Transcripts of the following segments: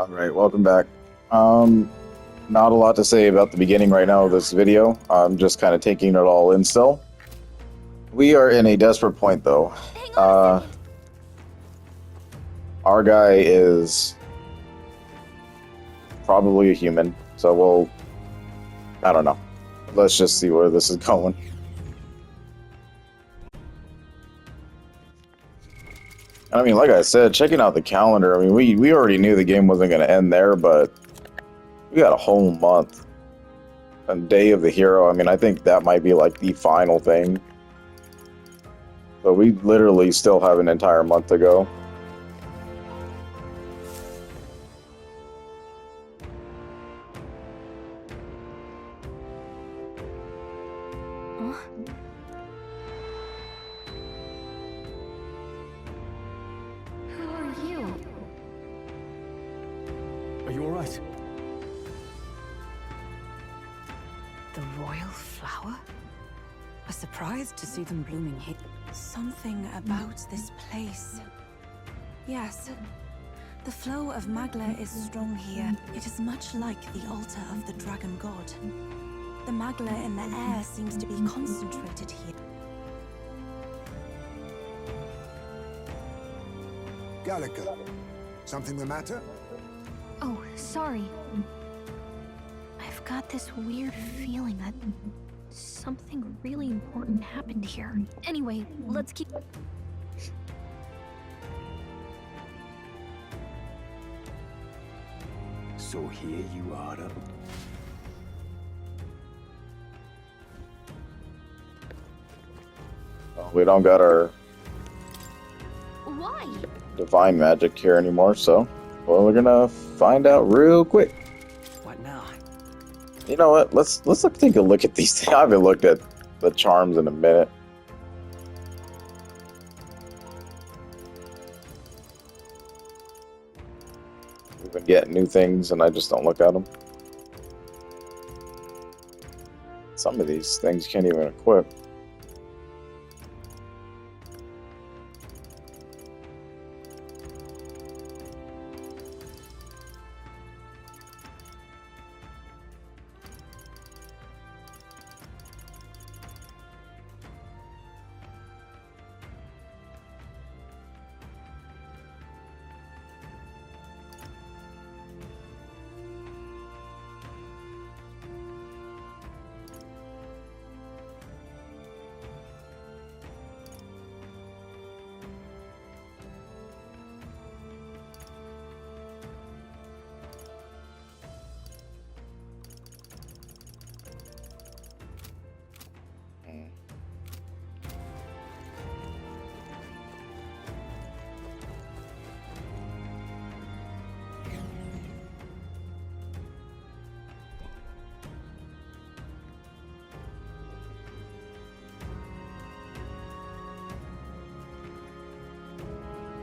All right, welcome back. Not a lot to say about the beginning right now of this video. I'm just kind of taking it all in still. We are in a desperate point, though. Our guy is probably a human, so I don't know. Let's just see where this is going. I mean, like I said, checking out the calendar, I mean, we already knew the game wasn't going to end there, but we got a whole month. A Day of the Hero, I mean, I think that might be like the final thing. So we literally still have an entire month to go. Are you alright? The royal flower? A surprise to see them blooming here. Something about this place. Yes. The flow of Magla is strong here. It is much like the altar of the dragon god. The Magla in the air seems to be concentrated here. Gallica, something the matter? Oh, sorry. I've got this weird feeling that something really important happened here. Anyway, let's keep... So here you are, then. Well, we don't got our Why? divine magic here anymore, so well, we're gonna find out real quick. What now? You know what? Let's take a look at these things. I haven't looked at the charms in a minute. We've been getting new things, and I just don't look at them. Some of these things you can't even equip.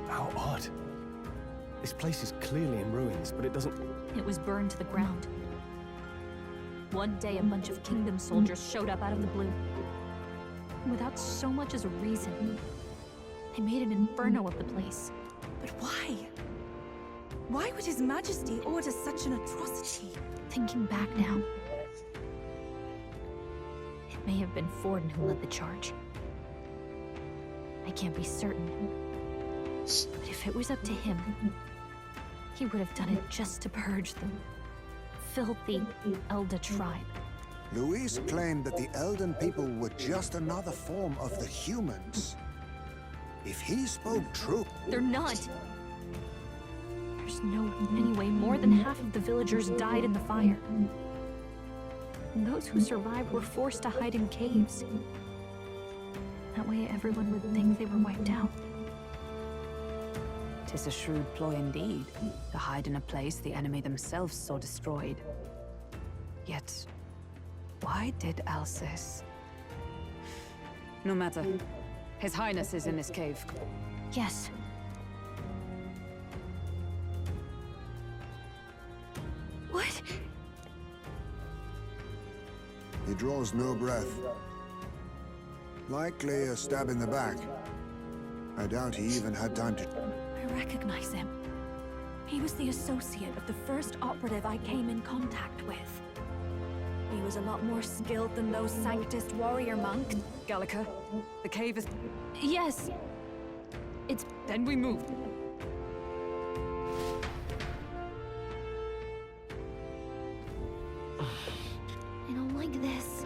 How odd. This place is clearly in ruins, but it doesn't... It was burned to the ground. One day, a bunch of kingdom soldiers showed up out of the blue. Without so much as a reason. They made an inferno of the place. But why? Why would His Majesty order such an atrocity? Thinking back now, it may have been Forden who led the charge. I can't be certain. But if it was up to him, he would have done it just to purge the filthy Elda tribe. Luis claimed that the Elden people were just another form of the humans. If he spoke true... They're not! There's no anyway, more than half of the villagers died in the fire. And those who survived were forced to hide in caves. That way everyone would think they were wiped out. 'Tis a shrewd ploy indeed, to hide in a place the enemy themselves saw destroyed. Yet, why did Alcis? No matter. His Highness is in this cave. Yes. What? He draws no breath. Likely a stab in the back. I doubt he even had time to... I recognize him. He was the associate of the first operative I came in contact with. He was a lot more skilled than those Sanctist warrior monks. Gallica, the cave is... Yes. It's... Then we move. I don't like this.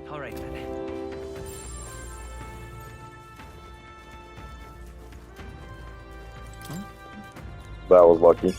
All right, then. That was lucky.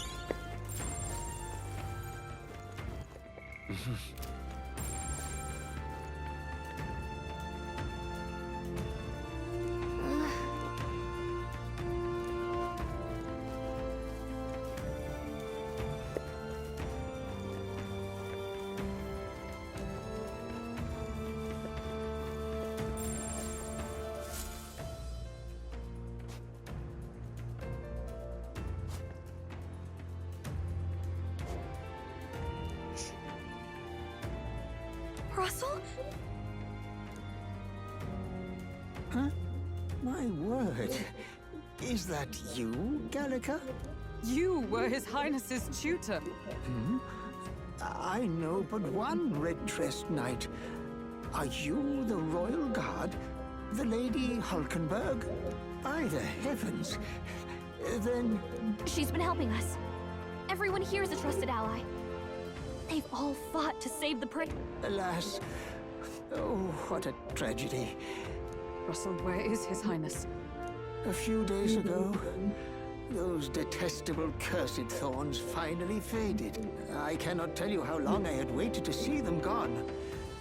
Russell? Huh? My word. Is that you, Gallica? You were His Highness's tutor. I know but one red-dressed knight. Are you the royal guard? The Lady Hulkenberg? By the heavens. Then... She's been helping us. Everyone here is a trusted ally. They've all fought to save the prince. Alas. Oh, what a tragedy. Russell, where is His Highness? A few days ago, those detestable cursed thorns finally faded. I cannot tell you how long I had waited to see them gone.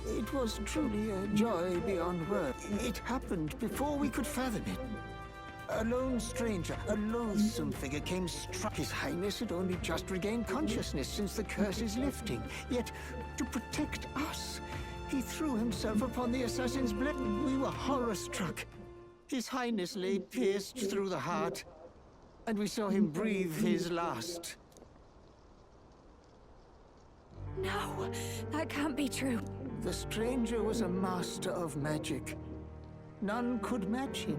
It was truly a joy beyond words. It happened before we could fathom it. A lone stranger, a loathsome figure came struck. His Highness had only just regained consciousness since the curse's lifting. Yet, to protect us, he threw himself upon the assassin's blade. We were horror-struck. His Highness lay pierced through the heart, and we saw him breathe his last. No, that can't be true. The stranger was a master of magic. None could match him.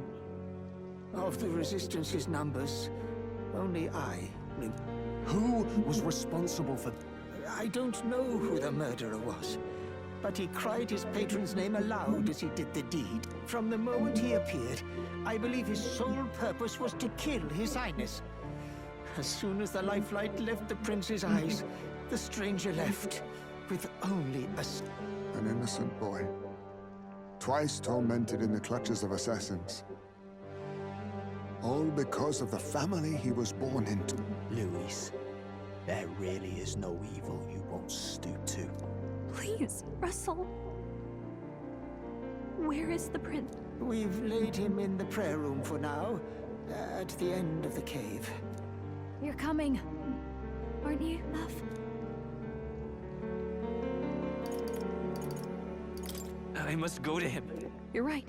Of the Resistance's numbers, only I knew. Who was responsible for... I don't know who the murderer was, but he cried his patron's name aloud as he did the deed. From the moment he appeared, I believe his sole purpose was to kill His Highness. As soon as the lifelight left the prince's eyes, the stranger left, with only a... An innocent boy. Twice tormented in the clutches of assassins. All because of the family he was born into. Louise, there really is no evil you won't stoop to. Please, Russell. Where is the prince? We've laid him in the prayer room for now, at the end of the cave. You're coming, aren't you, love? I must go to him. You're right.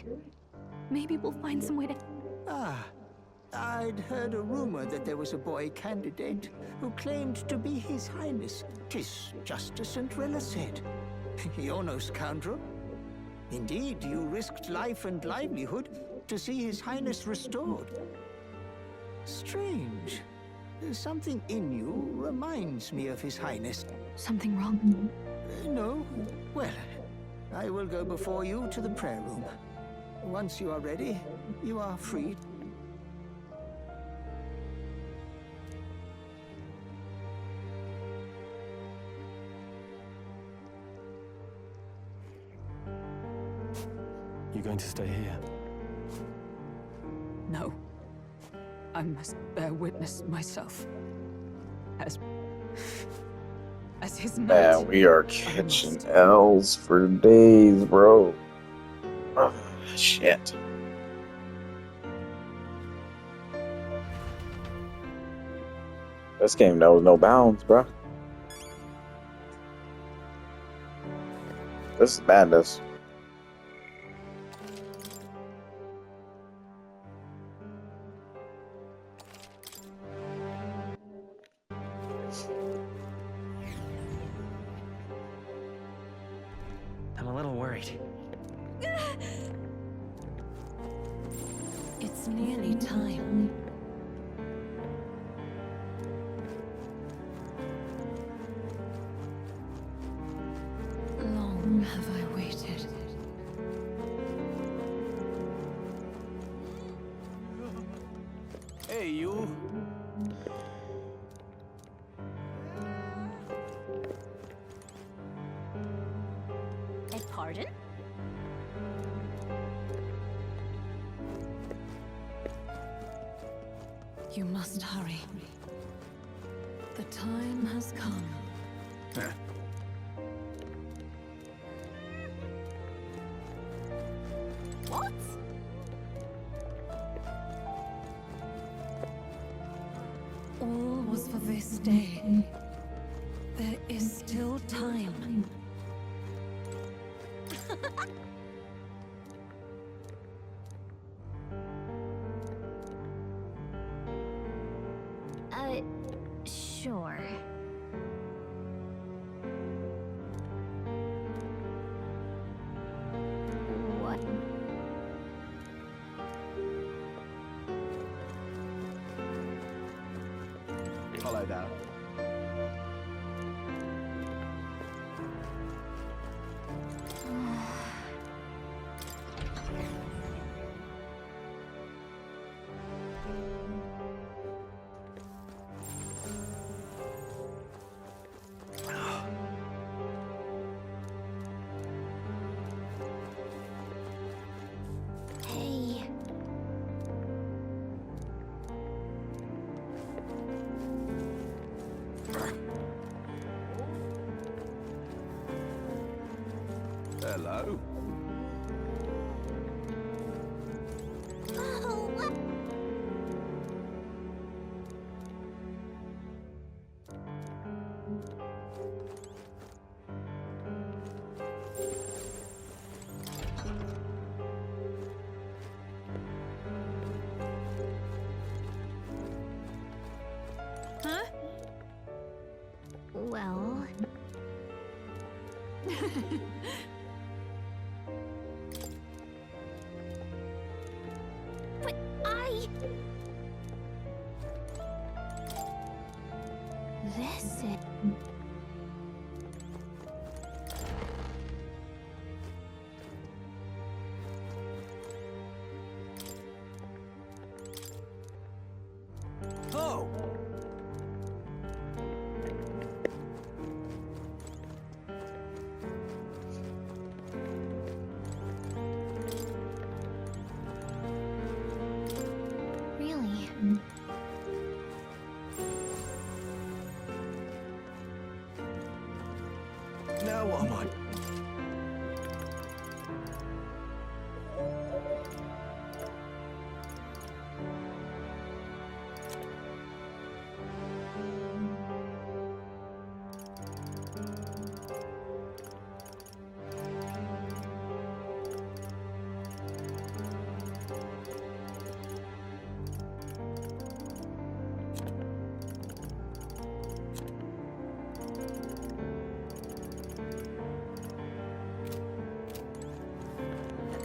Maybe we'll find some way to... Ah, I'd heard a rumor that there was a boy candidate who claimed to be His Highness. 'Tis just as Cinderella said. You're no scoundrel. Indeed, you risked life and livelihood to see His Highness restored. Strange. Something in you reminds me of His Highness. Something wrong? No? Well, I will go before you to the prayer room. Once you are ready, you are free. You going to stay here? No. I must bear witness myself. As His knight. Man, we are catching L's for days, bro. Oh, shit. This game knows no bounds, bro. This is madness. I'm a little worried. It's nearly time. have I waited? Hey, you. Pardon? You must hurry. The time has come. What? All was for this day. There is still time. Sure. What? Follow that. Hey. Hello. Oh, what? Huh? Well... But I... This is... Oh! Really? Now what am I?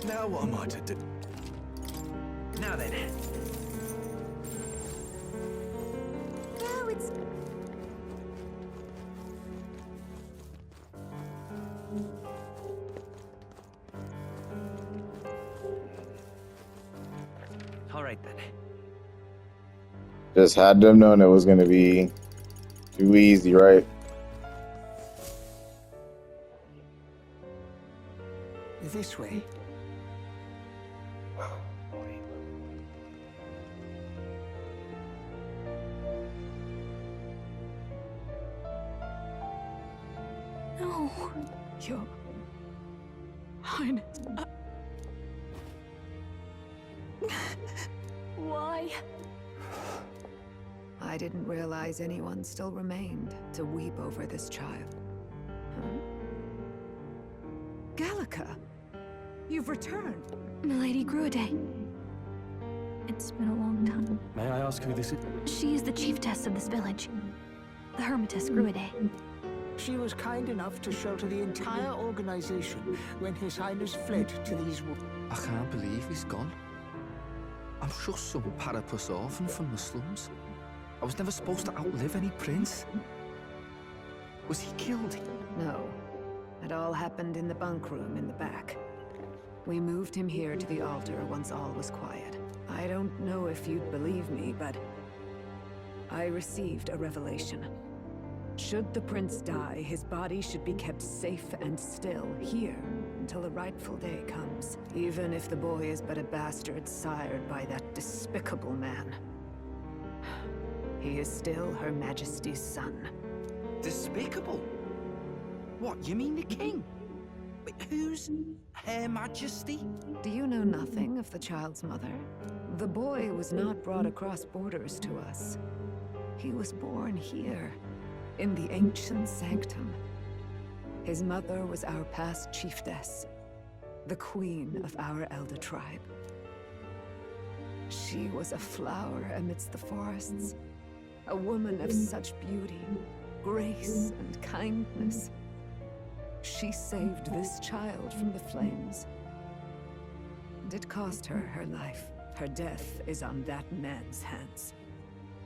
Now what am I to do? Now then. No, it's... All right then. Just had to have known it was going to be too easy, right? This way. No. Your Highness. Why? I didn't realize anyone still remained to weep over this child. Huh? Gallica, you've returned. Milady Gruade. It's been a long time. May I ask who this is? She is the chiefess of this village. The Hermitess Gruade. She was kind enough to shelter the entire organization when His Highness fled to these woods. I can't believe he's gone. I'm just some parapus orphan from the slums. I was never supposed to outlive any prince. Was he killed? No. It all happened in the bunk room in the back. We moved him here to the altar once all was quiet. I don't know if you'd believe me, but I received a revelation. Should the prince die, his body should be kept safe and still here until the rightful day comes. Even if the boy is but a bastard sired by that despicable man. He is still Her Majesty's son. Despicable? What, you mean the king? Wait, who's Her Majesty? Do you know nothing of the child's mother? The boy was not brought across borders to us. He was born here, in the ancient sanctum. His mother was our past chiefess, the queen of our elder tribe. She was a flower amidst the forests, a woman of such beauty, grace, and kindness. She saved this child from the flames. And it cost her her life. Her death is on that man's hands.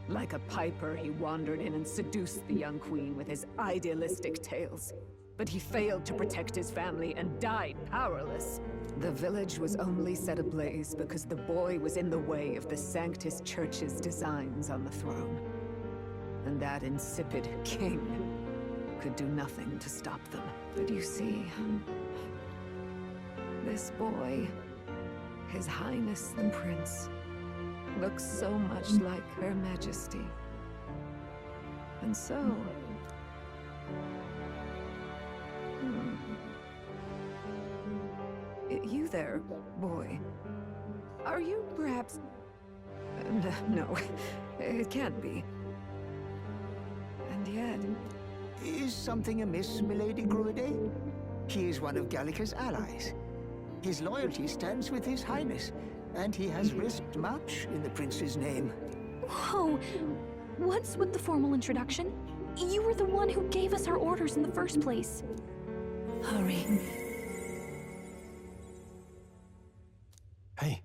Like a piper, he wandered in and seduced the young queen with his idealistic tales. But he failed to protect his family and died powerless. The village was only set ablaze because the boy was in the way of the Sanctus Church's designs on the throne. And that insipid king could do nothing to stop them. But you see, this boy, His Highness the Prince, looks so much like Her Majesty. And so... You there, boy. Are you perhaps... No, it can't be. And yet... Is something amiss, Milady Gruide? He is one of Gallica's allies. His loyalty stands with His Highness, and he has risked much in the prince's name. Whoa! What's with the formal introduction? You were the one who gave us our orders in the first place. Hurry. Hey,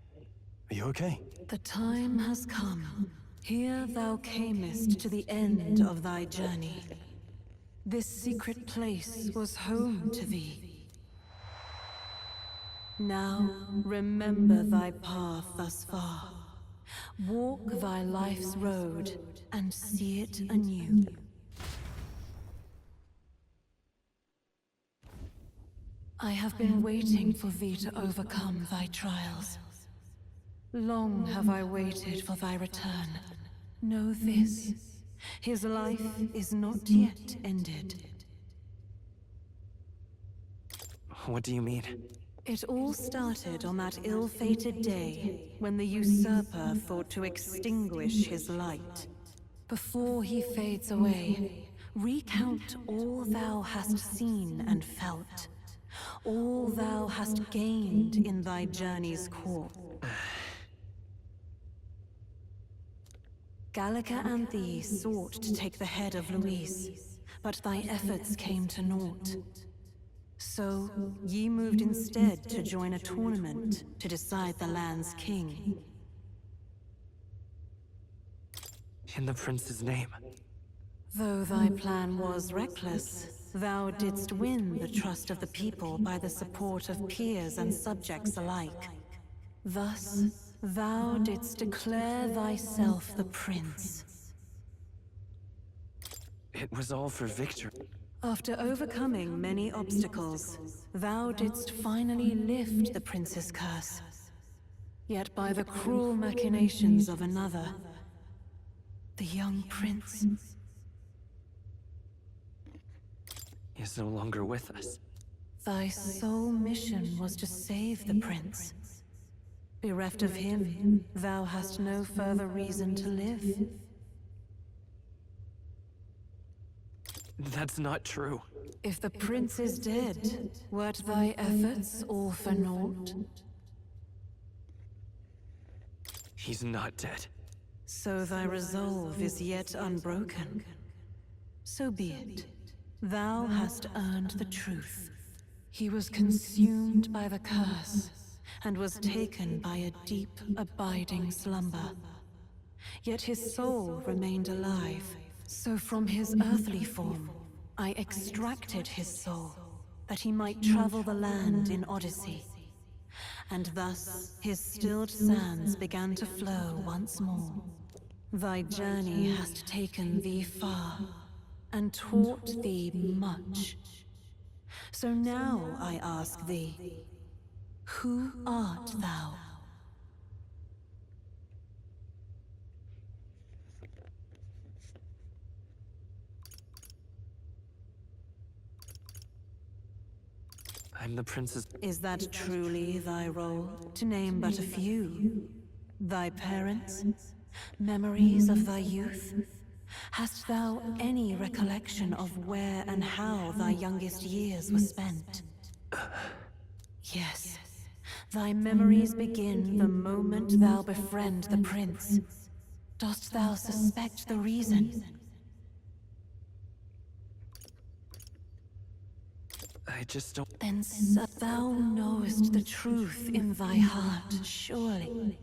are you okay? The time has come. Here thou camest to the end of thy journey. This secret place was home to thee. Now remember thy path thus far. Walk thy life's road and see it anew. I have been waiting for thee to overcome thy trials. Long have I waited for thy return. Know this, his life is not yet ended. What do you mean? It all started on that ill-fated day when the usurper thought to extinguish his light. Before he fades away, recount all thou hast seen and felt, all thou hast gained in thy journey's course. Gallica and thee sought to take the head of Luis, but thy efforts came to naught. So, ye moved instead to join a tournament to decide the land's king. In the prince's name. Though thy plan was reckless, thou didst win the trust of the people by the support of peers and subjects alike. Thus, thou didst declare thyself the prince. It was all for victory. After overcoming many obstacles, thou didst finally lift the prince's curse. Yet by the cruel machinations of another, the young prince He is no longer with us. Thy sole mission was to save the prince. Bereft of him, thou hast no further reason to live. That's not true. If the prince is dead, wert thy efforts all for naught? He's not dead. So thy resolve is yet unbroken. So be it. Thou hast earned the truth. He was consumed by the curse, and was taken by a deep, abiding slumber. Yet his soul remained alive, so from his earthly form, I extracted his soul, that he might travel the land in Odyssey. And thus his stilled sands began to flow once more. Thy journey hast taken thee far, and taught thee much. So now I ask thee, who art thou? I'm the princess. Is that truly thy role, to name but a few? Thy parents? Memories of thy youth? Hast thou any recollection of where and how thy youngest years were spent? Yes. Thy memories begin the moment thou befriend the prince. Dost thou suspect the reason? I just don't. Then thou knowest the truth in thy heart, surely.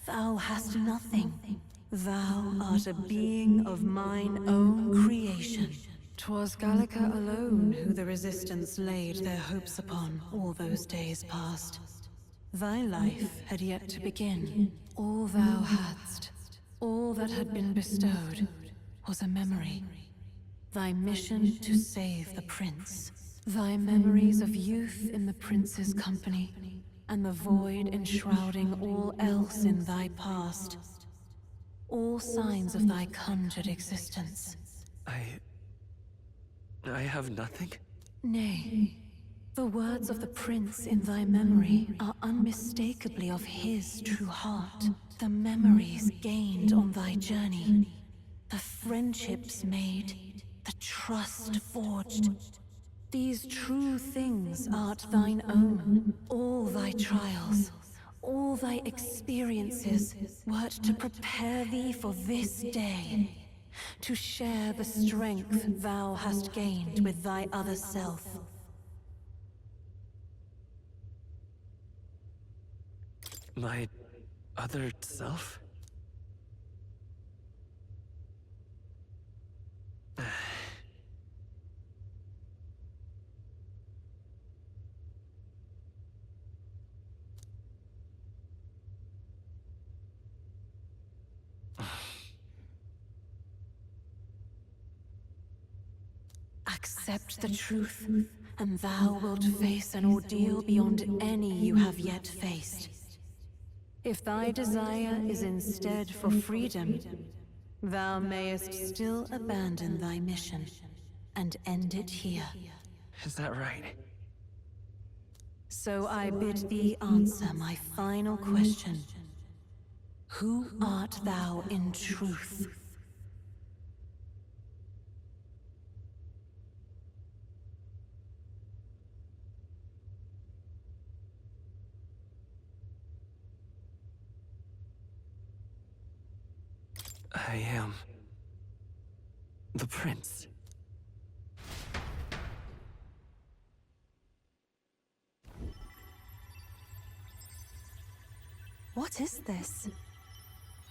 Thou hast nothing. Thou art a being of mine own creation. 'Twas Gallica alone who the Resistance laid their hopes upon all those days past. Thy life had yet to begin. All thou hadst, all that had been bestowed, was a memory. Thy mission to save the prince. Thy memories of youth in the prince's company, and the void enshrouding all else in thy past. All signs of thy conjured existence. I have nothing? Nay, the words of the prince in thy memory are unmistakably of his true heart. The memories gained on thy journey, the friendships made, the trust forged. These true things art thine own. All thy trials, all thy experiences wert to prepare thee for this day, to share the strength thou hast gained with thy other self. My other self? Accept the truth, and thou wilt face an ordeal beyond any you have yet faced. If thy desire is instead for freedom, thou mayest still abandon thy mission and end it here. Is that right? So I bid thee answer my final question. Who art thou in truth? I am the prince. What is this?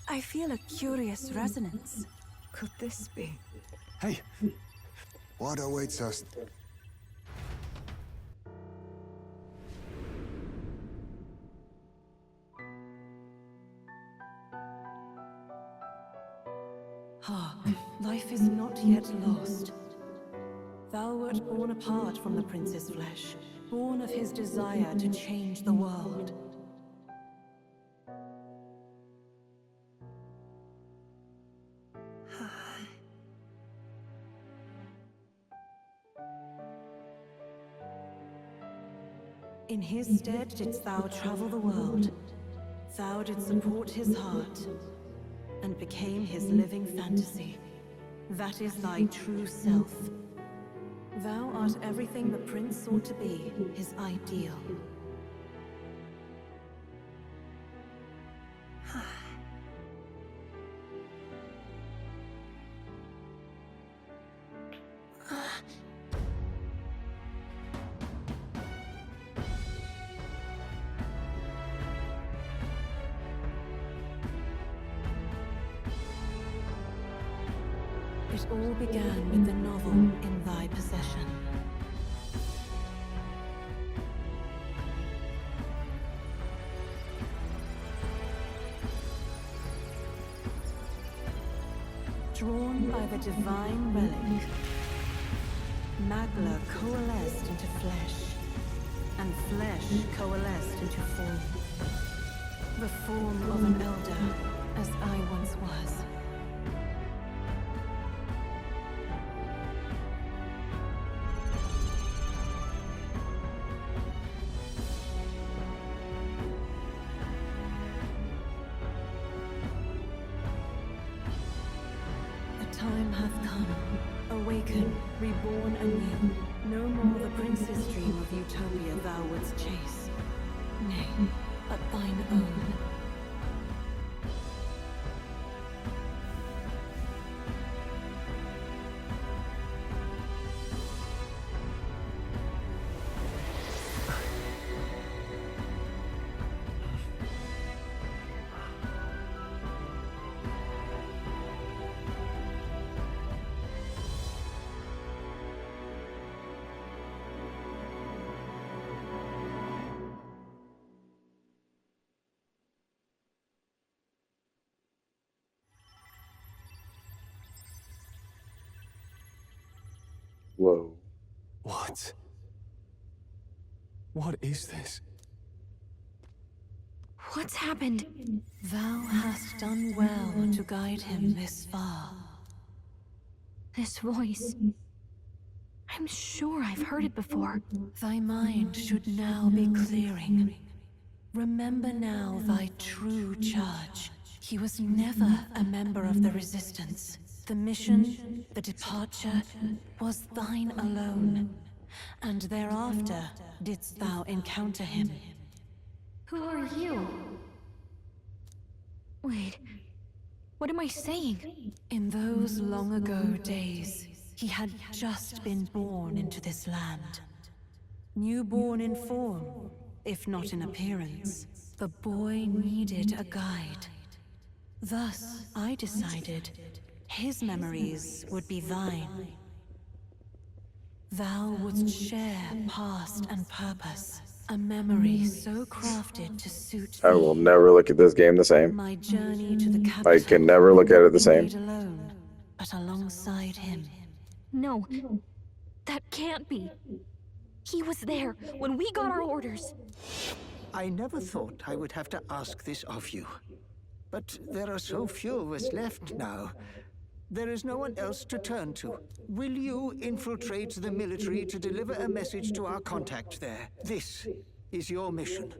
I feel a curious resonance. Could this be? Hey, What awaits us? Hark, life is not yet lost. Thou wert born apart from the prince's flesh, born of his desire to change the world. In his stead didst thou travel the world. Thou didst support his heart, and became his living fantasy. That is thy true self. Thou art everything the prince sought to be, his ideal. It all began with the novel in thy possession. Drawn by the divine relic, Magla coalesced into flesh, and flesh coalesced into form. The form of an elder, as I once was. The time hath come. Awaken, reborn anew. No more the prince's dream of utopia thou wouldst chase. Nay, but thine own. Whoa. What? What is this? What's happened? Thou hast done well to guide him this far. This voice. I'm sure I've heard it before. Thy mind should now be clearing. Remember now thy true charge. He was never a member of the Resistance. The mission, the departure, was thine alone. And thereafter didst thou encounter him. Who are you? Wait, what am I saying? In those long ago days, he had just been born into this land. Newborn in form, if not in appearance, the boy needed a guide. Thus, I decided his memories would be thine. Thou wouldst share past and purpose, a memory so crafted to suit I will never look at this game the same. my journey to the capital. I can never look at it the same. Made alone, but alongside him. No, that can't be. He was there when we got our orders. I never thought I would have to ask this of you. But there are so few of us left now. There is no one else to turn to. Will you infiltrate the military to deliver a message to our contact there? This is your mission.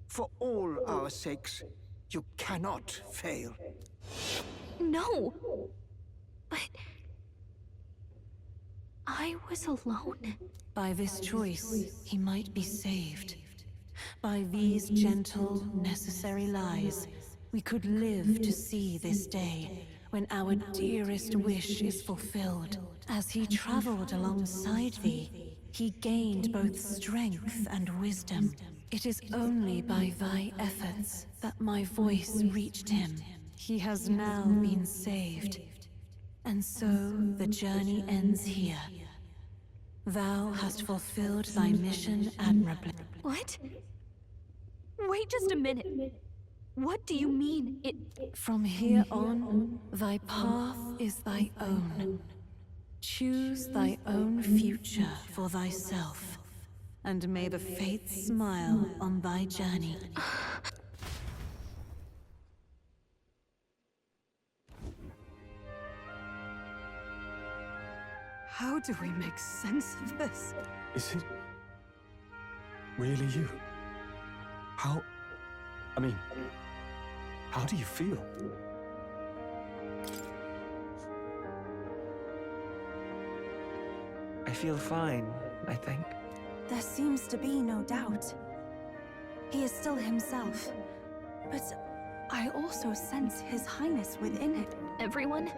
For all our sakes, you cannot fail. No! But... I was alone. By this choice, he might be saved. By these gentle, necessary lies, we could live to see this day, when our dearest wish is fulfilled. As he traveled alongside thee, he gained both strength and wisdom. It is only by thy efforts that my voice reached him. He has now been saved. And so the journey ends here. Thou hast fulfilled thy mission admirably. What? Wait just a minute. What do you mean, it... From here on, thy path is thy own. Choose thy own future for thyself, and may the fates smile on thy journey. How do we make sense of this? Is it really you? How do you feel? I feel fine, I think. There seems to be no doubt. He is still himself. But I also sense His Highness within it. Everyone?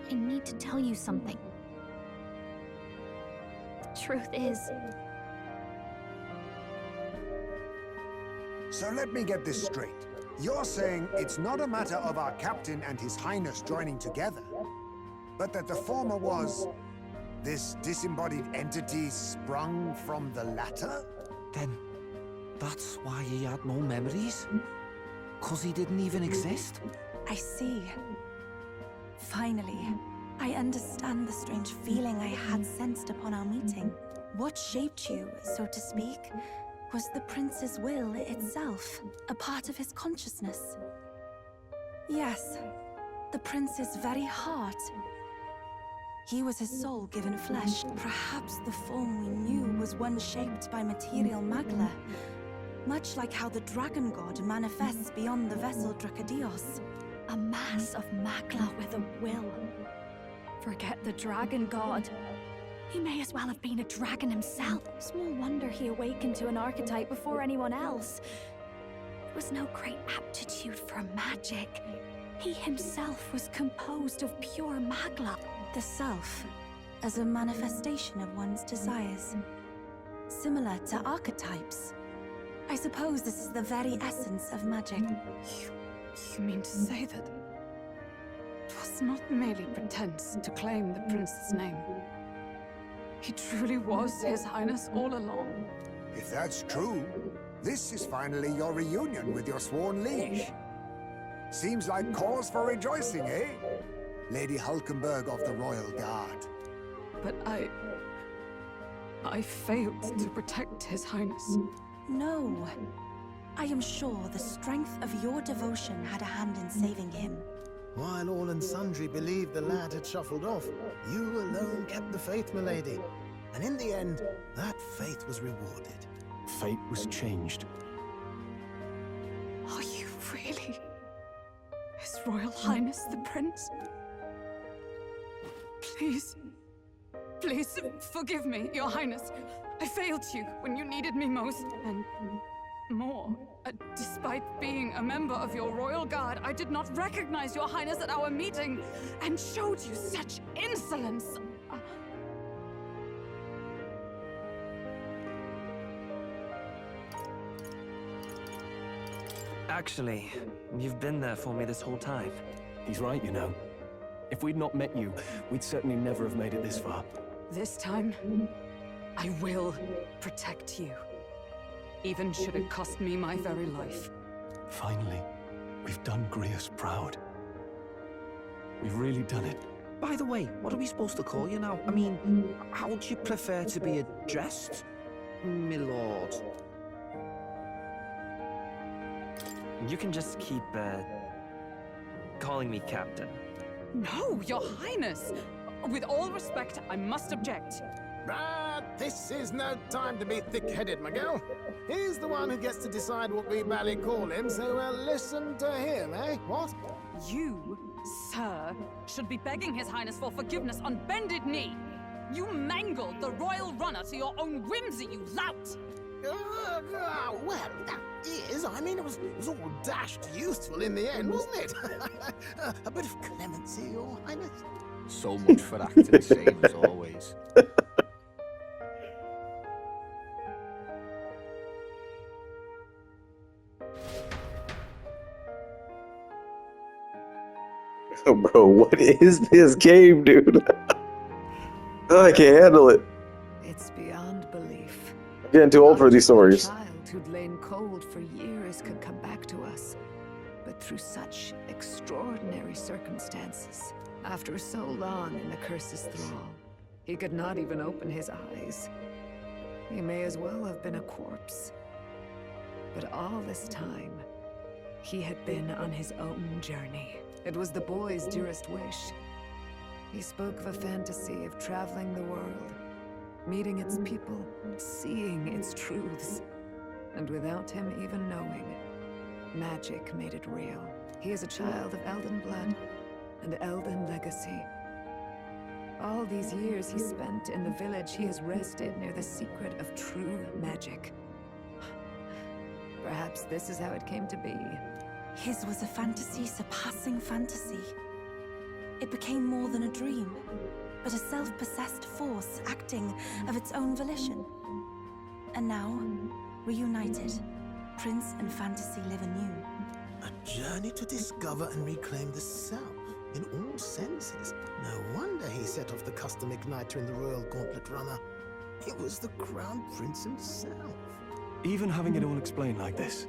I need to tell you something. The truth is... So let me get this straight. You're saying it's not a matter of our captain and His Highness joining together, but that the former was this disembodied entity sprung from the latter? Then that's why he had no memories? 'Cause he didn't even exist? I see. Finally, I understand the strange feeling I had sensed upon our meeting. What shaped you, so to speak, was the prince's will itself, a part of his consciousness. Yes, the prince's very heart. He was his soul given flesh. Perhaps the form we knew was one shaped by material magla, much like how the dragon god manifests beyond the vessel Dracadios. A mass of magla with a will. Forget the dragon god. He may as well have been a dragon himself. Small wonder he awakened to an archetype before anyone else. There was no great aptitude for magic. He himself was composed of pure magla. The self, as a manifestation of one's desires. Similar to archetypes. I suppose this is the very essence of magic. You mean to say that it was not merely pretense to claim the prince's name? He truly was His Highness all along. If that's true, this is finally your reunion with your sworn liege. Seems like cause for rejoicing, eh? Lady Hulkenberg of the Royal Guard. But I failed to protect His Highness. No. I am sure the strength of your devotion had a hand in saving him. While all and sundry believed the lad had shuffled off, you alone kept the faith, milady. And in the end, that faith was rewarded. Fate was changed. Are you really His Royal Highness the Prince? Please forgive me, Your Highness. I failed you when you needed me most, and more. Despite being a member of your royal guard, I did not recognize Your Highness at our meeting, and showed you such insolence. Actually, you've been there for me this whole time. He's right, you know. If we'd not met you, we'd certainly never have made it this far. This time, I will protect you. Even should it cost me my very life. Finally, we've done Grius proud. We've really done it. By the way, what are we supposed to call you now? I mean, how would you prefer to be addressed, milord? You can just keep, calling me Captain. No, Your Highness! With all respect, I must object. But this is no time to be thick-headed, Miguel. He's the one who gets to decide what we bally call him, so listen to him, eh? What? You, sir, should be begging His Highness for forgiveness on bended knee. You mangled the royal runner to your own whimsy, you lout! Well, that is, I mean, it was all dashed useful in the end, wasn't it? A bit of clemency, Your Highness. So much for acting the same as always. Oh, bro, what is this game, dude? I can't handle it. It's beyond belief. I'm getting too old for these stories. A child who'd lain cold for years could come back to us, but through such extraordinary circumstances. After so long in the curse's thrall, he could not even open his eyes. He may as well have been a corpse. But all this time, he had been on his own journey. It was the boy's dearest wish. He spoke of a fantasy of traveling the world, meeting its people, seeing its truths. And without him even knowing, magic made it real. He is a child of Elden blood and Elden legacy. All these years he spent in the village, he has rested near the secret of true magic. Perhaps this is how it came to be. His was a fantasy surpassing fantasy. It became more than a dream, but a self-possessed force acting of its own volition. And now, reunited, Prince and fantasy live anew. A journey to discover and reclaim the self, in all senses. No wonder he set off the custom igniter in the Royal Gauntlet Runner. It was the Crown Prince himself. Even having it all explained like this,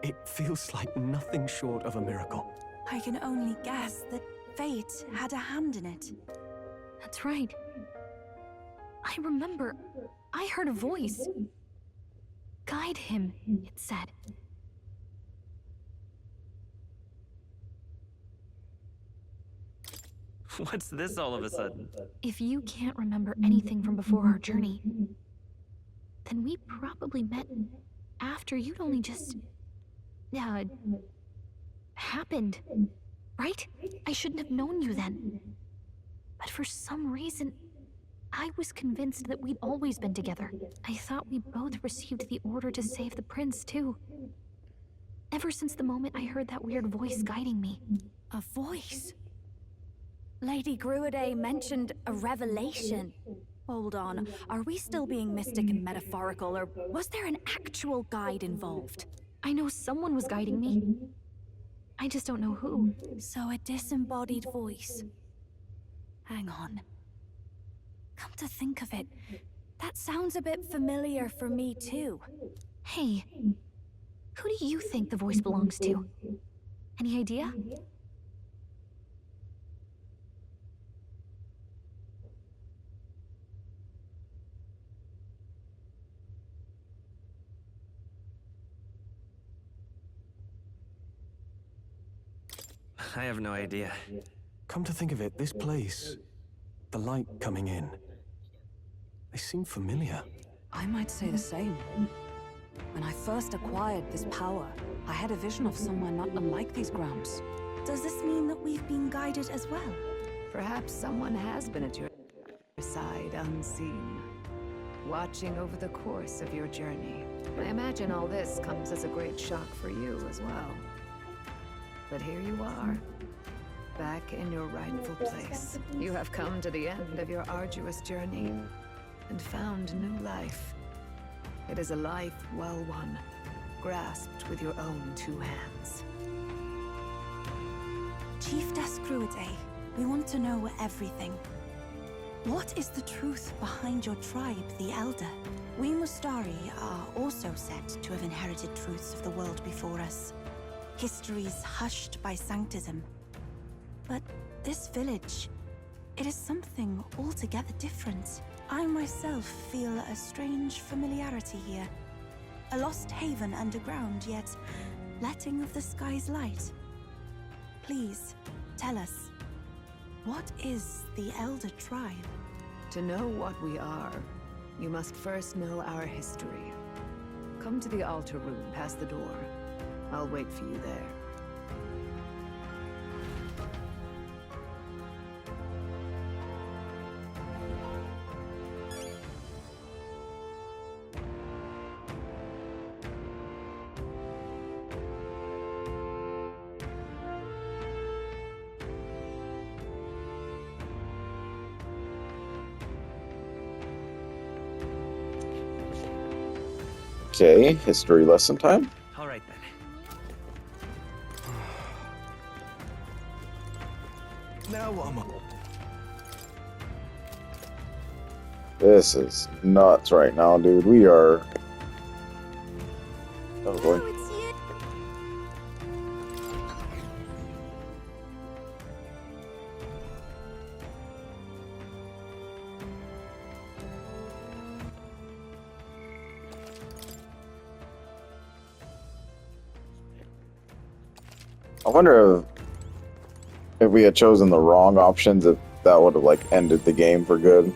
it feels like nothing short of a miracle. I can only guess that fate had a hand in it. That's right. I remember. I heard a voice. Guide him, it said. What's this all of a sudden? If you can't remember anything from before our journey, then we probably met after you'd only just... happened. Right? I shouldn't have known you then. But for some reason, I was convinced that we'd always been together. I thought we both received the order to save the prince, too. Ever since the moment I heard that weird voice guiding me. A voice? Lady Gruidae mentioned a revelation. Hold on, are we still being mystic and metaphorical, or was there an actual guide involved? I know someone was guiding me. I just don't know who. So a disembodied voice. Hang on. Come to think of it, that sounds a bit familiar for me too. Hey, who do you think the voice belongs to? Any idea? I have no idea. Come to think of it, this place, the light coming in, they seem familiar. I might say the same. When I first acquired this power, I had a vision of somewhere not unlike these grounds. Does this mean that we've been guided as well? Perhaps someone has been at your side unseen, watching over the course of your journey. I imagine all this comes as a great shock for you as well. But here you are, back in your rightful place. You have come to the end of your arduous journey and found new life. It is a life well won, grasped with your own two hands. Chiefess Gruidae, we want to know everything. What is the truth behind your tribe, the Elder? We Mustari are also said to have inherited truths of the world before us. Histories hushed by sanctism. But this village, it is something altogether different. I myself feel a strange familiarity here. A lost haven underground, yet letting of the sky's light. Please, tell us, what is the Elder Tribe? To know what we are, you must first know our history. Come to the altar room past the door. I'll wait for you there. Okay, history lesson time. All right then. Now what am I? This is nuts right now, dude. We are... Oh boy. I wonder if we had chosen the wrong options, if that would have like ended the game for good.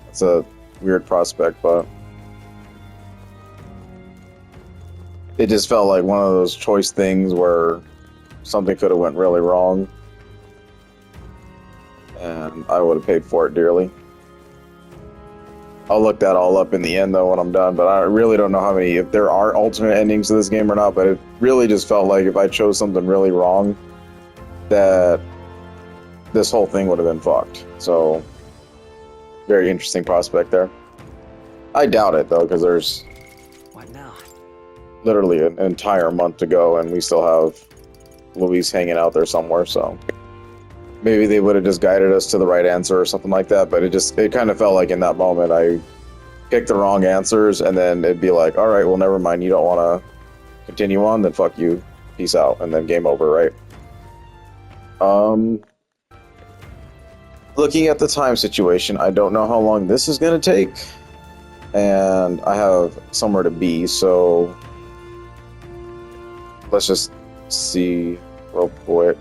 It's a weird prospect, but it just felt like one of those choice things where something could have went really wrong, and I would have paid for it dearly. I'll look that all up in the end though when I'm done, but I really don't know how many, if there are alternate endings to this game or not, but it really just felt like if I chose something really wrong, that this whole thing would have been fucked. So, very interesting prospect there. I doubt it though, because there's What now? literally an entire month to go, and we still have Luis hanging out there somewhere, so maybe they would have just guided us to the right answer or something like that, but it kind of felt like in that moment I picked the wrong answers, and then it'd be like, alright, well never mind, you don't want to continue on, then fuck you, peace out, and then game over, right? looking at the time situation, I don't know how long this is going to take. And I have somewhere to be, so let's just see real quick.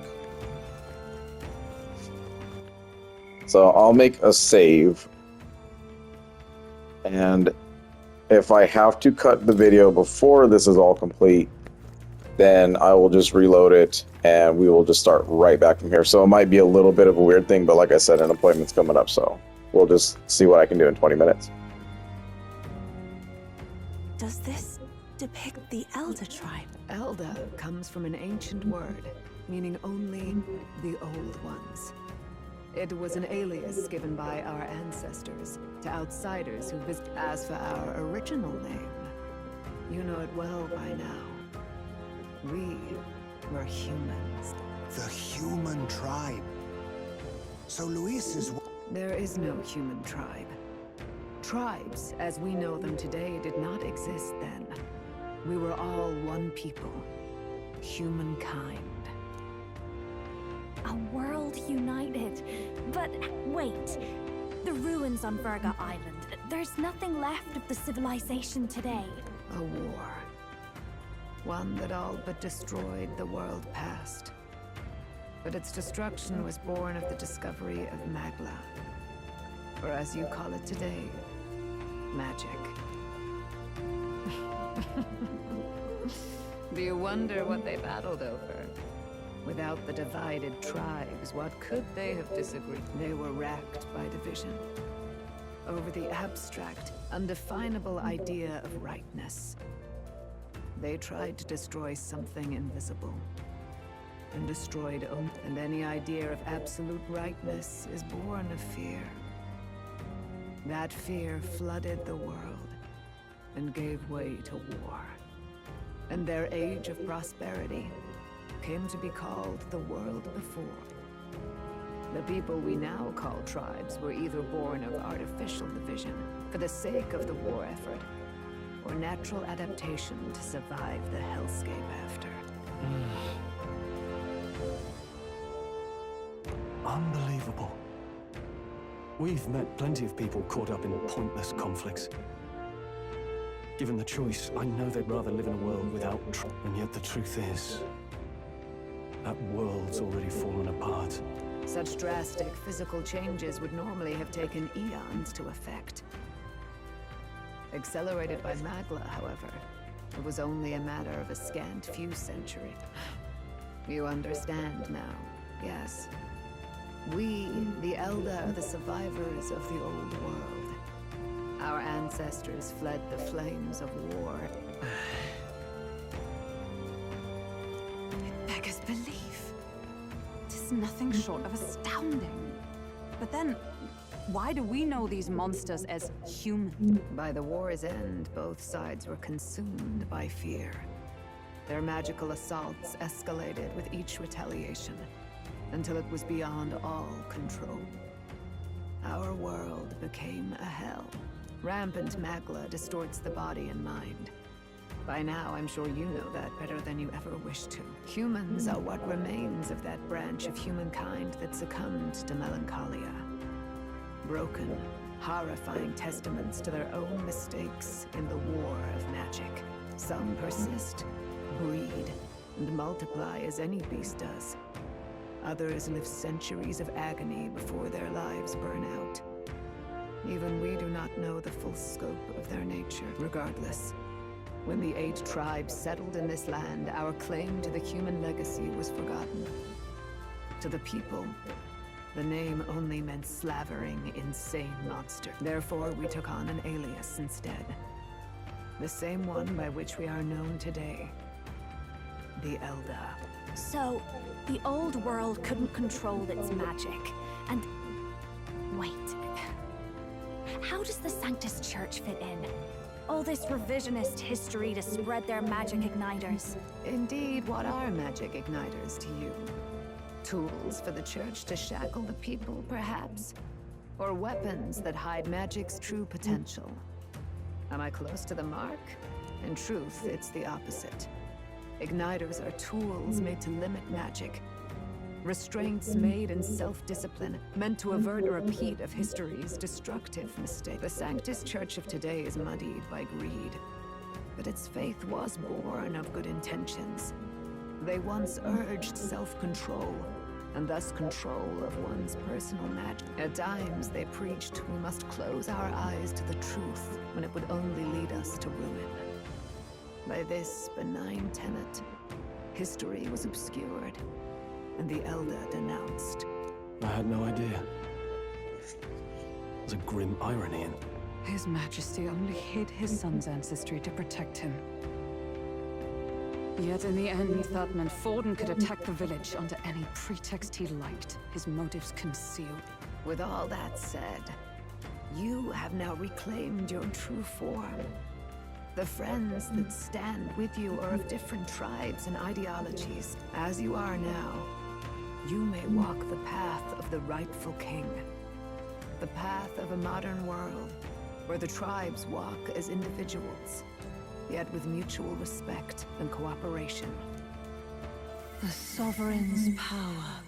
So I'll make a save. And if I have to cut the video before this is all complete, then I will just reload it and we will just start right back from here. So it might be a little bit of a weird thing, but like I said, an appointment's coming up, so we'll just see what I can do in 20 minutes. Does this depict the Elder tribe? Elder comes from an ancient word, meaning only the old ones. It was an alias given by our ancestors to outsiders who visit. As for our original name, you know it well by now. We were humans. The human tribe. So Luis is... There is no human tribe. Tribes, as we know them today, did not exist then. We were all one people. Humankind. A world united. But wait. The ruins on Virga Island. There's nothing left of the civilization today. A war. One that all but destroyed the world past. But its destruction was born of the discovery of Magla. Or as you call it today, magic. Do you wonder what they battled over? Without the divided tribes, what could they have disagreed? They were racked by division. Over the abstract, undefinable idea of rightness. They tried to destroy something invisible. And destroyed and any idea of absolute rightness is born of fear. That fear flooded the world and gave way to war. And their age of prosperity came to be called the world before. The people we now call tribes were either born of artificial division for the sake of the war effort, or natural adaptation to survive the hellscape after. Unbelievable. We've met plenty of people caught up in pointless conflicts. Given the choice, I know they'd rather live in a world without and yet the truth is, that world's already fallen apart. Such drastic physical changes would normally have taken eons to effect. Accelerated by Magla, however, it was only a matter of a scant few centuries. You understand now, yes? We, the Elder, are the survivors of the old world. Our ancestors fled the flames of war. It beggars belief. It is nothing short of astounding. But then, why do we know these monsters as human? By the war's end, both sides were consumed by fear. Their magical assaults escalated with each retaliation, until it was beyond all control. Our world became a hell. Rampant Magla distorts the body and mind. By now, I'm sure you know that better than you ever wished to. Humans are what remains of that branch of humankind that succumbed to melancholia. Broken, horrifying testaments to their own mistakes in the war of magic. Some persist, breed, and multiply as any beast does. Others live centuries of agony before their lives burn out. Even we do not know the full scope of their nature. Regardless, when the 8 tribes settled in this land, our claim to the human legacy was forgotten. To the people, the name only meant slavering, insane monster. Therefore, we took on an alias instead. The same one by which we are known today. The Elder. So, the old world couldn't control its magic, and... Wait. How does the Sanctus Church fit in? All this revisionist history to spread their magic igniters. Indeed, what are magic igniters to you? Tools for the Church to shackle the people, perhaps? Or weapons that hide magic's true potential? Am I close to the mark? In truth, it's the opposite. Igniters are tools made to limit magic, Restraints made in self-discipline, meant to avert a repeat of history's destructive mistake. The Sanctus Church of today is muddied by greed, but its faith was born of good intentions. They once urged self-control, and thus control of one's personal magic. At times, they preached we must close our eyes to the truth when it would only lead us to ruin. By this benign tenet, history was obscured, and the Elder denounced. I had no idea. There's a grim irony in. His Majesty only hid his son's ancestry to protect him. Yet in the end, Thutman Forden could attack the village under any pretext he liked, his motives concealed. With all that said, you have now reclaimed your true form. The friends that stand with you are of different tribes and ideologies. As you are now, you may walk the path of the rightful king. The path of a modern world, where the tribes walk as individuals, yet with mutual respect and cooperation. The sovereign's power,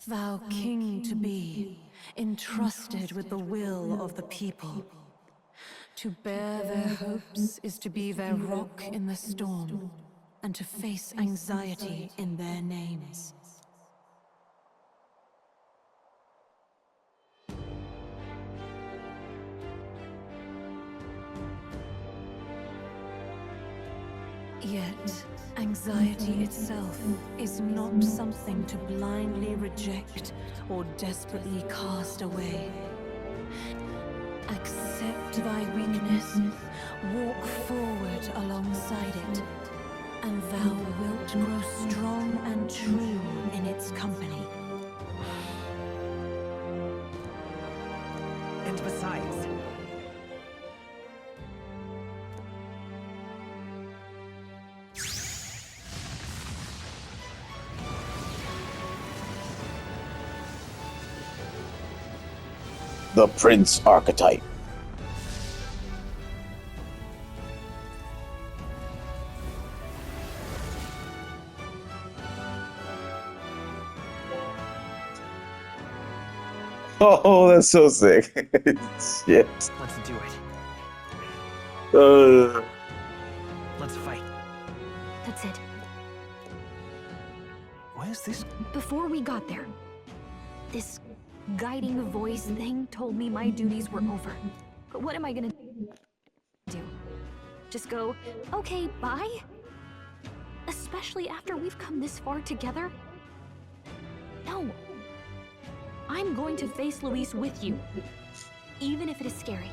thou king to be, entrusted with the will of the people. To bear their hopes is to be their rock in the storm, and to face anxiety in their names. Yet, anxiety itself is not something to blindly reject or desperately cast away. Accept thy weakness, walk forward alongside it, and thou wilt grow strong and true in its company. And besides, The Prince archetype. Oh, that's so sick. Shit. let's do it. Let's fight. That's it. Where's this? Before we got there, this guiding voice thing told me my duties were over. But what am I gonna do? Just go, okay, bye? Especially after we've come this far together? No. I'm going to face Luis with you, even if it is scary.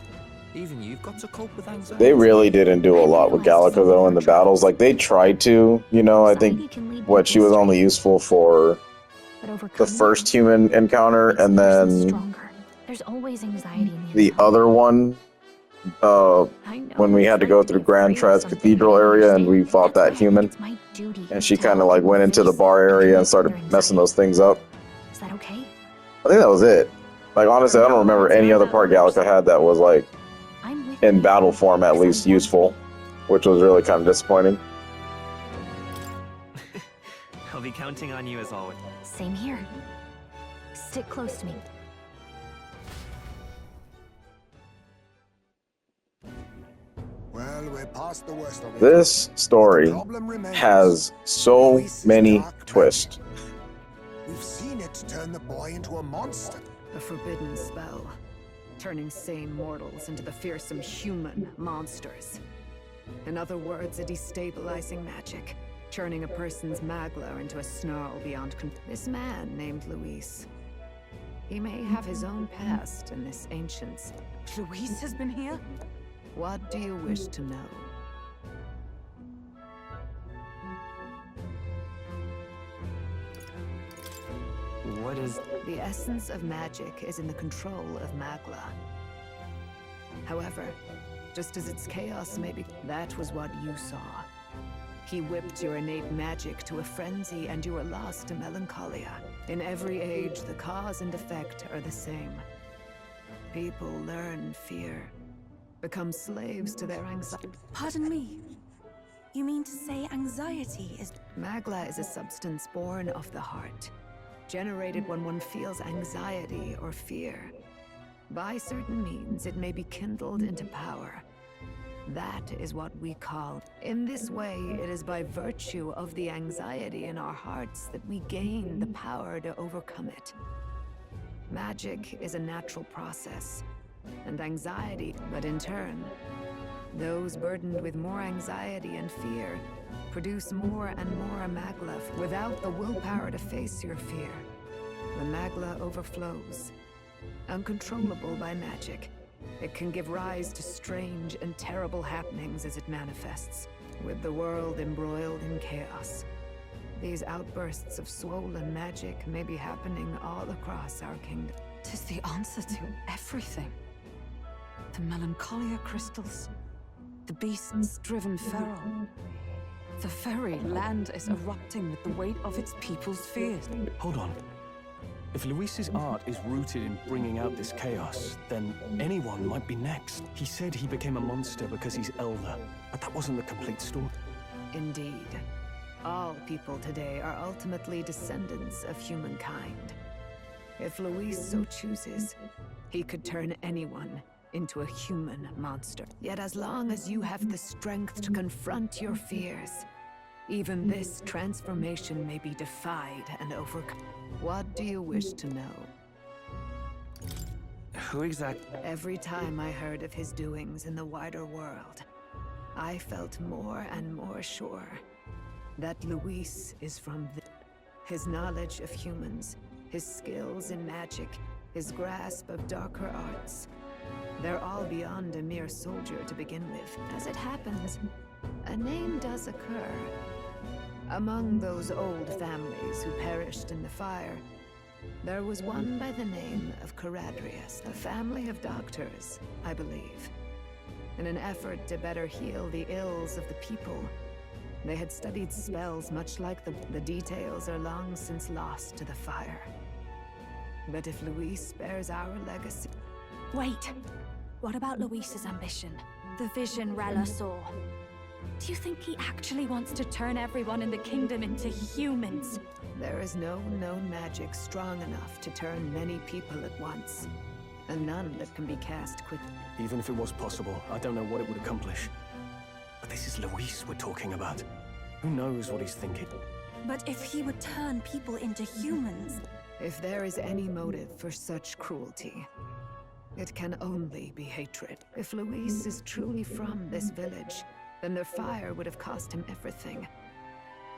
Even you've got to cope with anxiety. They really didn't do a lot with Gallica though in the battles. Like they tried to, you know, I think what she was only useful for the first human encounter, and then There's always anxiety in the other one, when we had to go through Grand Traz Cathedral area and we fought that human, and she kind of like went into the bar area and started messing those things up. Is that okay? I think that was it. Like honestly, I don't remember any other part Gallica had that was like, in battle form at least, useful, which was really kind of disappointing. I'll be counting on you as always. Same here. Stick close to me. Well, we're past the worst of it. This story has so many twists. We've seen it turn the boy into a monster. A forbidden spell, turning sane mortals into the fearsome human monsters. In other words, a destabilizing magic, turning a person's magla into a snarl beyond This man named Luis. He may have his own past in this ancients. Luis has been here? What do you wish to know? What is... The essence of magic is in the control of magla. However, just as its chaos may be, that was what you saw. He whipped your innate magic to a frenzy and you were lost to melancholia. In every age, the cause and effect are the same. People learn fear, become slaves to their anxiety. Pardon me. You mean to say anxiety is... Magla is a substance born of the heart. generated when one feels anxiety or fear. By certain means, it may be kindled into power. That is what we call. In this way, it is by virtue of the anxiety in our hearts that we gain the power to overcome it. Magic is a natural process, and anxiety, but in turn, those burdened with more anxiety and fear produce more and more magla without the willpower to face your fear. The magla overflows, uncontrollable by magic. It can give rise to strange and terrible happenings as it manifests, with the world embroiled in chaos. These outbursts of swollen magic may be happening all across our kingdom. 'Tis the answer to everything. The melancholia crystals, the beasts driven feral. The very land is erupting with the weight of its people's fears. Hold on. If Luis's art is rooted in bringing out this chaos, then anyone might be next. He said he became a monster because he's elder, but that wasn't the complete story. Indeed. All people today are ultimately descendants of humankind. If Luis so chooses, he could turn anyone into a human monster. Yet as long as you have the strength to confront your fears, even this transformation may be defied and overcome. What do you wish to know? Who exactly? Every time I heard of his doings in the wider world, I felt more and more sure that Luis is from his knowledge of humans, his skills in magic, his grasp of darker arts. They're all beyond a mere soldier to begin with. As it happens, a name does occur. Among those old families who perished in the fire, there was one by the name of Caradrius, a family of doctors, I believe. In an effort to better heal the ills of the people, they had studied spells much like the details are long since lost to the fire. But if Luis bears our legacy... Wait! What about Luis's ambition? The vision Rella saw? Do you think he actually wants to turn everyone in the kingdom into humans? There is no known magic strong enough to turn many people at once, and none that can be cast quickly. Even if it was possible, I don't know what it would accomplish. But this is Luis we're talking about. Who knows what he's thinking? But if he would turn people into humans... If there is any motive for such cruelty, it can only be hatred. If Luis is truly from this village, then their fire would have cost him everything.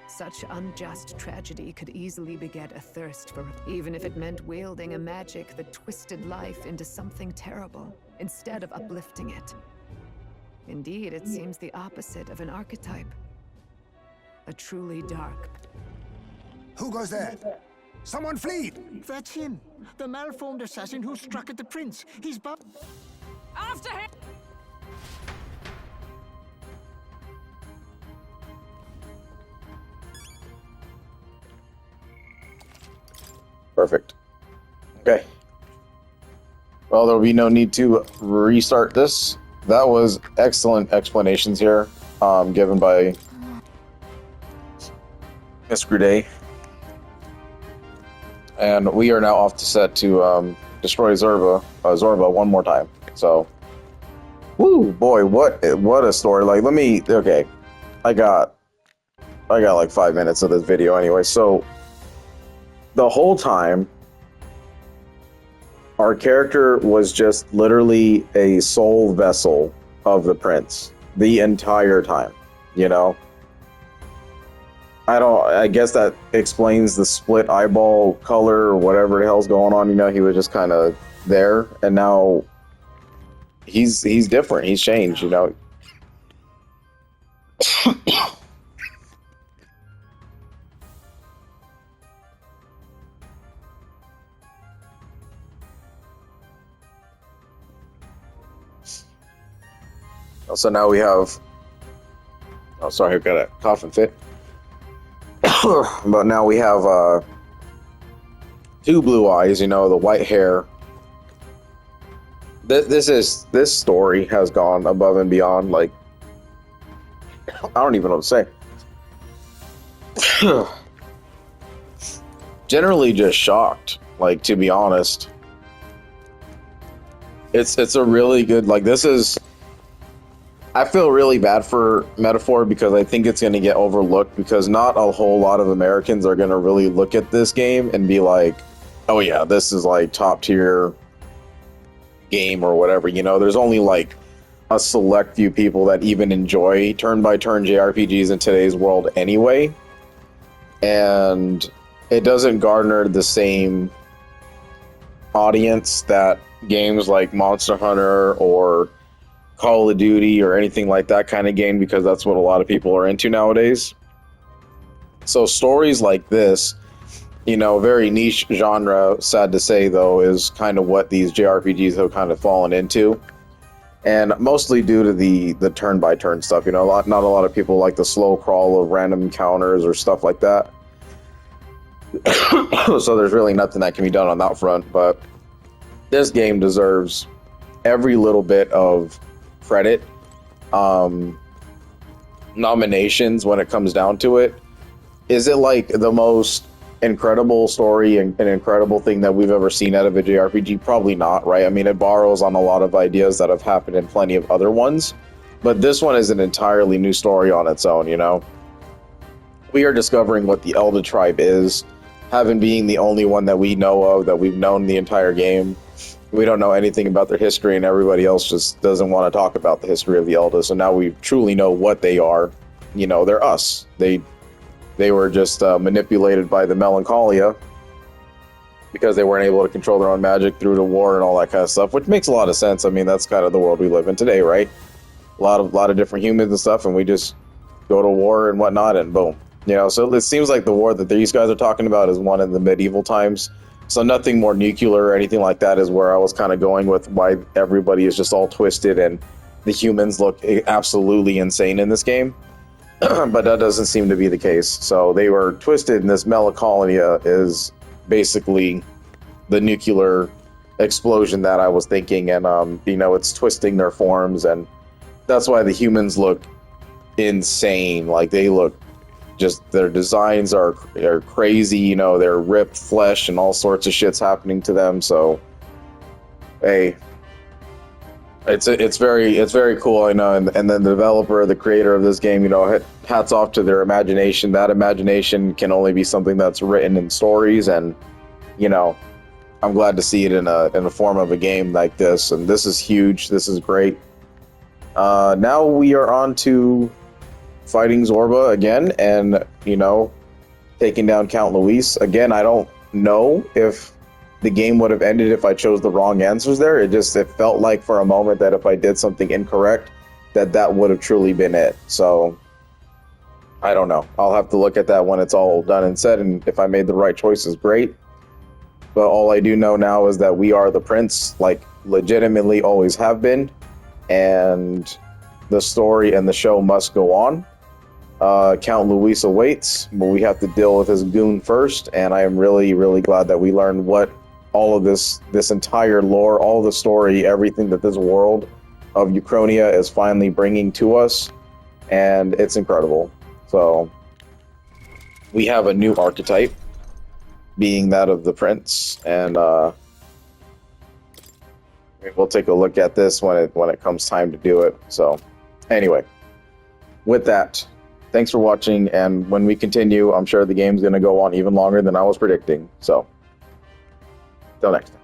Such unjust tragedy could easily beget a thirst for it, even if it meant wielding a magic that twisted life into something terrible, instead of uplifting it. Indeed, it seems the opposite of an archetype. A truly dark... Who goes there? Someone flee! That's him, the malformed assassin who struck at the prince. He's After him! Perfect. Okay. Well, there'll be no need to restart this. That was excellent explanations here, given by Miss Grudet. And we are now off to set to destroy Zorba one more time. So, woo, boy, what a story! Like, okay, I got like 5 minutes of this video anyway. So, the whole time, our character was just literally a soul vessel of the prince the entire time. You know. I guess that explains the split eyeball color or whatever the hell's going on. You know, he was just kind of there, and now he's different. He's changed, you know. So now we have... Oh, sorry, I've got a coughing fit. But now we have two blue eyes, you know, the white hair. This story has gone above and beyond. Like, I don't even know what to say. generally just shocked, like, to be honest. It's a really good, like, this is, I feel really bad for Metaphor because I think it's going to get overlooked because not a whole lot of Americans are going to really look at this game and be like, oh yeah, this is like top tier game or whatever. You know, there's only like a select few people that even enjoy turn-by-turn JRPGs in today's world anyway. And it doesn't garner the same audience that games like Monster Hunter or Call of Duty or anything like that kind of game, because that's what a lot of people are into nowadays. So stories like this, you know, very niche genre, sad to say though, is kind of what these JRPGs have kind of fallen into. And mostly due to the turn-by-turn stuff, you know, not a lot of people like the slow crawl of random encounters or stuff like that. So there's really nothing that can be done on that front, but this game deserves every little bit of credit. Nominations when it comes down to it. Is it like the most incredible story and an incredible thing that we've ever seen out of a JRPG? Probably not, right? I mean, it borrows on a lot of ideas that have happened in plenty of other ones, but this one is an entirely new story on its own, you know? We are discovering what the Elda tribe is, having being the only one that we know of, that we've known the entire game. We don't know anything about their history, and everybody else just doesn't want to talk about the history of the Elda, so now we truly know what they are. You know, they're us. They were just manipulated by the Melancholia because they weren't able to control their own magic through the war and all that kind of stuff, which makes a lot of sense. I mean, that's kind of the world we live in today, right? A lot of different humans and stuff, and we just go to war and whatnot, and boom. You know, so it seems like the war that these guys are talking about is one in the medieval times. So nothing more nuclear or anything like that is where I was kind of going with why everybody is just all twisted and the humans look absolutely insane in this game. But that doesn't seem to be the case. So they were twisted, and this Melancholia is basically the nuclear explosion that I was thinking. And, you know, it's twisting their forms, and that's why the humans look insane. Like, they look just, their designs are crazy, you know, they're ripped flesh and all sorts of shit's happening to them. So, hey, it's very cool, I know. And then the developer, the creator of this game, you know, hats off to their imagination. That imagination can only be something that's written in stories, and, you know, I'm glad to see it in a form of a game like this. And this is huge. This is great. Now we are on to fighting Zorba again, and, you know, taking down Count Luis. Again, I don't know if the game would have ended if I chose the wrong answers there. It felt like for a moment that if I did something incorrect, that would have truly been it. So, I don't know. I'll have to look at that when it's all done and said, and if I made the right choices, great. But all I do know now is that we are the prince, like, legitimately always have been, and the story and the show must go on. Count Luis awaits, but we have to deal with his goon first, and I am really, really glad that we learned what all of this entire lore, all the story, everything that this world of Uchronia is finally bringing to us, and it's incredible. So, we have a new archetype, being that of the prince, and we'll take a look at this when it comes time to do it. So, anyway, with that, thanks for watching, and when we continue, I'm sure the game's going to go on even longer than I was predicting. So, till next time.